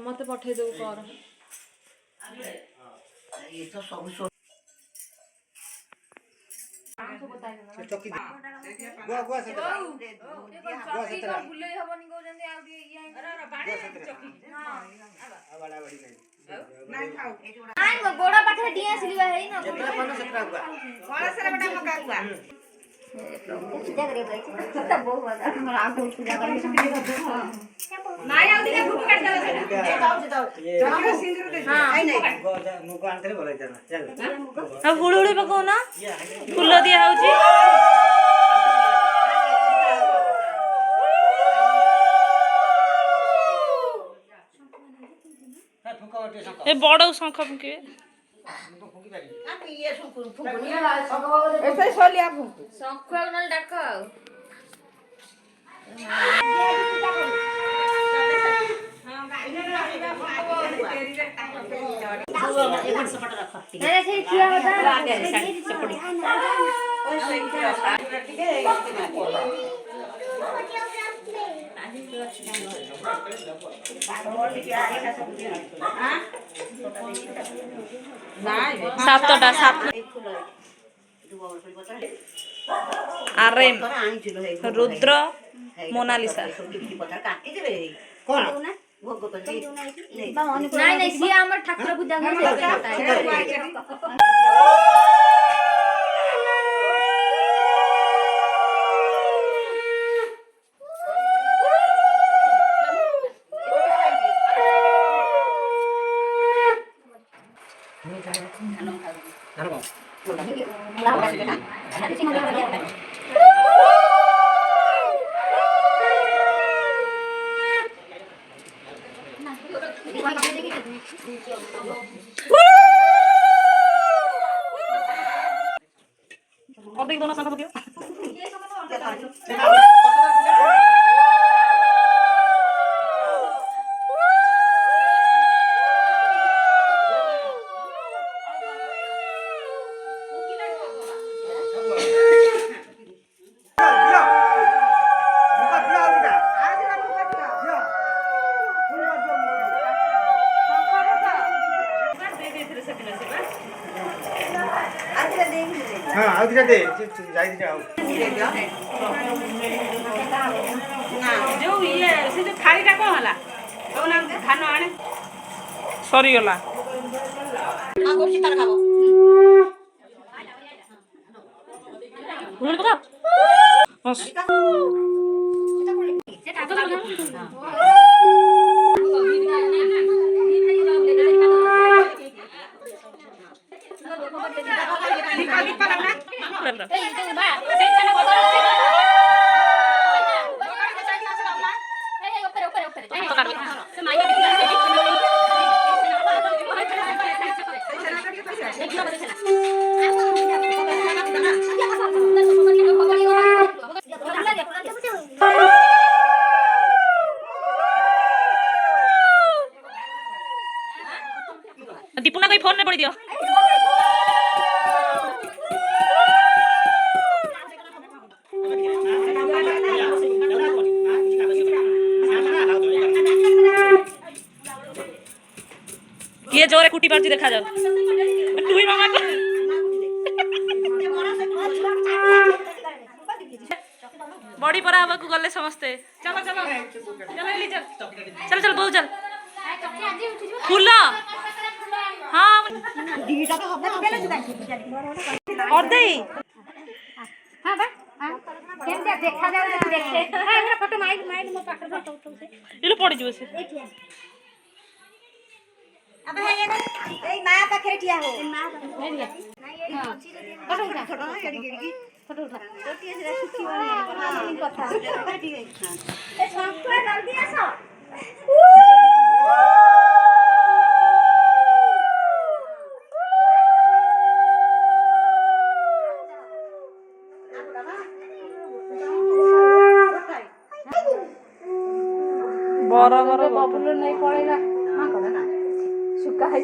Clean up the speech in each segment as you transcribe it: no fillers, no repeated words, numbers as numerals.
मत पठे दो कर ये तो सब चौकी गुआ गुआ से गुआ से तेरा बुले हबनी को जंदे आ ये अरे बाड़े चौकी हां बड़ा बड़ी नहीं खाओ नहीं वो गोड़ा पाखे डिया सिलवा है ना 17 गुआ बड़ा सारा बड़ा मका गुआ पूजा करे भाई तो बहुत बड़ा हमरा आगो पूजा करे नाही आउ दिने भूख काट दे जाओ चलो सिंदूर दे हां नहीं मुको आनते बोले चल अब हुड़ुड़ी पको ना फूल दिया होची ए बड़ शंख फुके ये फुकुनी ऐसे सोलिया फुक शंख नल डाक सातटा सात आरेम रुद्र मोनालिसा कौन नहीं नहीं सी हमर ठाकुर पूजा और देख दोनों संग हो गया हां आउ दिना दे जाई दिना आउ ना जो ये से जो थालीटा को हला तो ना धान आने सरी गला हां गोपी तार खाबो हुन पका बस दीपुना कोई फोन में पड़ी दियो किए जोरे कुटी पार्टी देखा जाओ तू ही मामा को बॉडी पर आवा को गले समझते चलो चलो चलो ली चल चल बहुत चल फूल हाँ और दे हां बा केमते देखा जाऊ देखे हमरा फोटो माइड माइड मो पाखर फोटो उठौ से इलो पड़ी जो से अब है ए मां पाखरे ठिया हो मां नहीं फोटो उठा फोटो एडी फोटो उठा टोटी से सुखी वाली कथा ए संस्कार जल्दी आसो बरगर बबलू नहीं पड़ेगा हां कह ना सुका है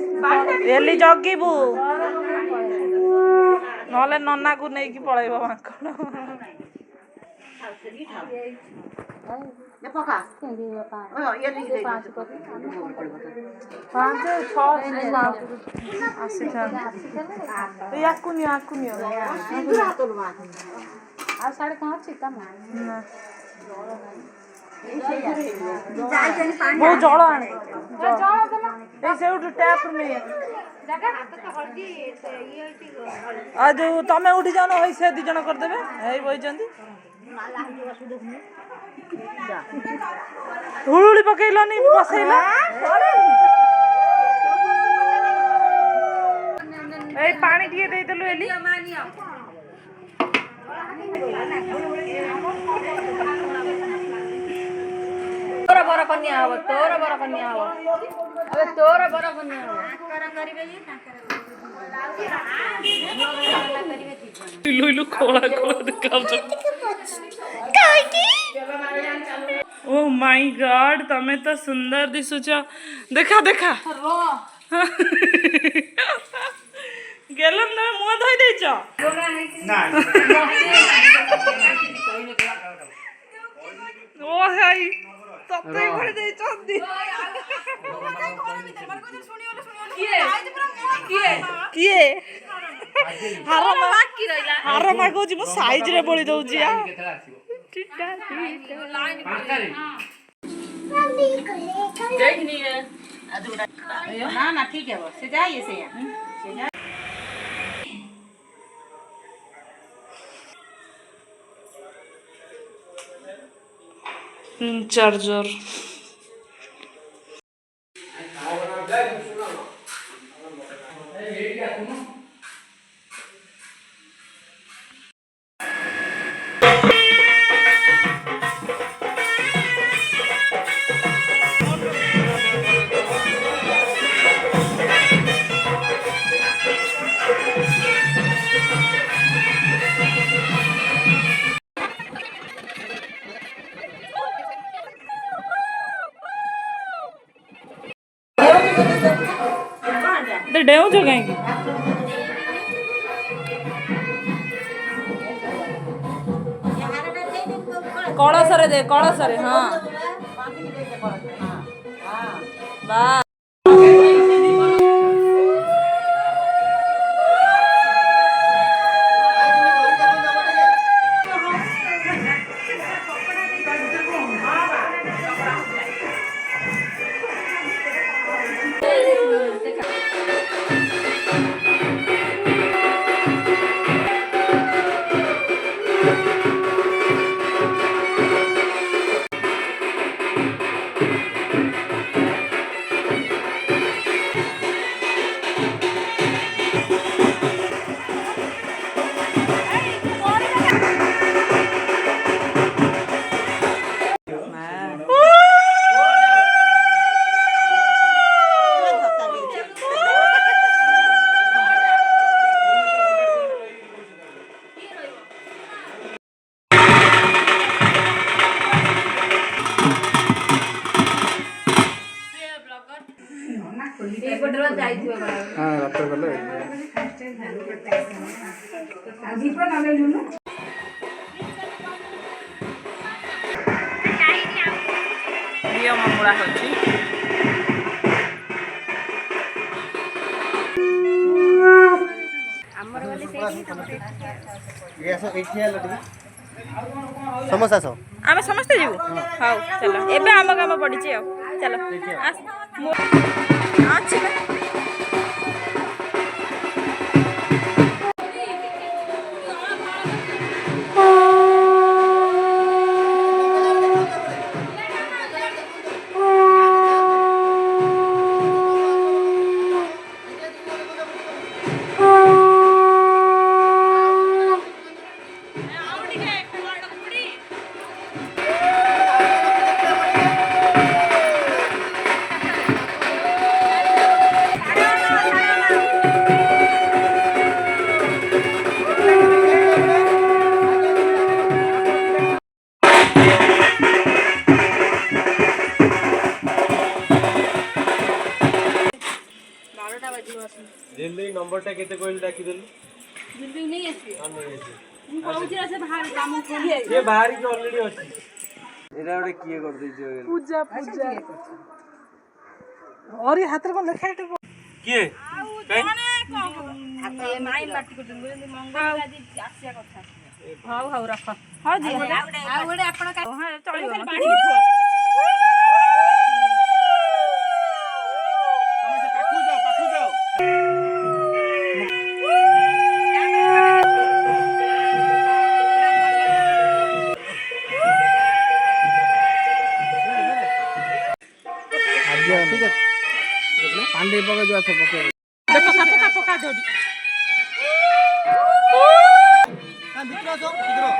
एली जगिबू नले नन्ना को नहीं की पळेबो माकड़ ପକା ଇଏ ଟିକେ ଆଉ ସାଡେ କଣ ଅଛି କାମ? ବହୁତ ଜଳ ଆଣେ ଏଇ ସେଇଠୁ ଟ୍ୟାପ ନେଇ ଆଉ ଯୋଉ ତମେ ଉଠି ଯାଉନ ଭାଇ ସେ 2 ଜଣ କରିଦେବେ ଏଇ ବଇଛନ୍ତି ହୁଳୁଳି ପକେଇଲନି ବସେଇଲ ଏଇ ପାଣି ଟିକେ ଦେଇଦେଲୁ ଏଲି ତୋର ବର କନ୍ୟା ହବ ତୋର ବର କନ୍ୟା ହବ ଏବେ ତୋର ବର କନ୍ୟା ହବ ଇଲୁ ଇଲୁ ଖୋଳା ଖୋଳା ଦେଖାଉଛ ଓ ମାଇ गॉड ତମେ ତ ସୁନ୍ଦର ଦିଶୁଛ ଦେଖା ଦେଖା ଗେଲନ ତମେ ମୁହଁ ଧୋଇ ଦେଇଛ ଓ ହାଇ ତତେ ଭଳି ଦେଇଛନ୍ତି କିଏ ହାର ମାଗୁଛି ମୁଁ ସାଇଜ ରେ ବଳି ଦଉଛି ନା ଠିକ ହବ ସେ ଯାଇ ସେଇଆ चार्जर डेउछ कहीं कलशरे दे कलशरे हाँ बा नियम मुड़ा होची ଆମର ବୋଲି ସେଇଠି समोसा सब आम समस्ते जीव हाँ चलो एबे आम काम पड़ी चलो अच्छी दिल्ली नंबर टा केते कोइल डाकी देलु दिल्ली नहीं आसी କହୁଛି ସେ ବାହାରେ କାମ କରି ये बाहर की ऑलरेडी ଅଛି ଏଟା ଗୋଟେ କିଏ କରି ଦେଇଛି ପୂଜା ପୂଜା ଅରି ହାତରେ କଣ ଲେଖା ହେଇଥିବ କିଏ କାଇଁ ମାଇ ପାଟି କରୁଛନ୍ତି ଯେମିତି ମଙ୍ଗଳ ଆଜି ଆସିବା କଥା ହଉ ହଉ ରଖ ହଉ ଦିଅ ଆଉ ଗୋଟେ ଆପଣ ହଁ ଚଳିବ ପାଣି ଥୁଅ ତମେ ସେ ପାଖକୁ ଯାଅ ঠিক আছে পান্ডে পকে যাও তো পকে ପକା ପକା ପକା ଧୋଡି ভিতরে আসো ভিতরে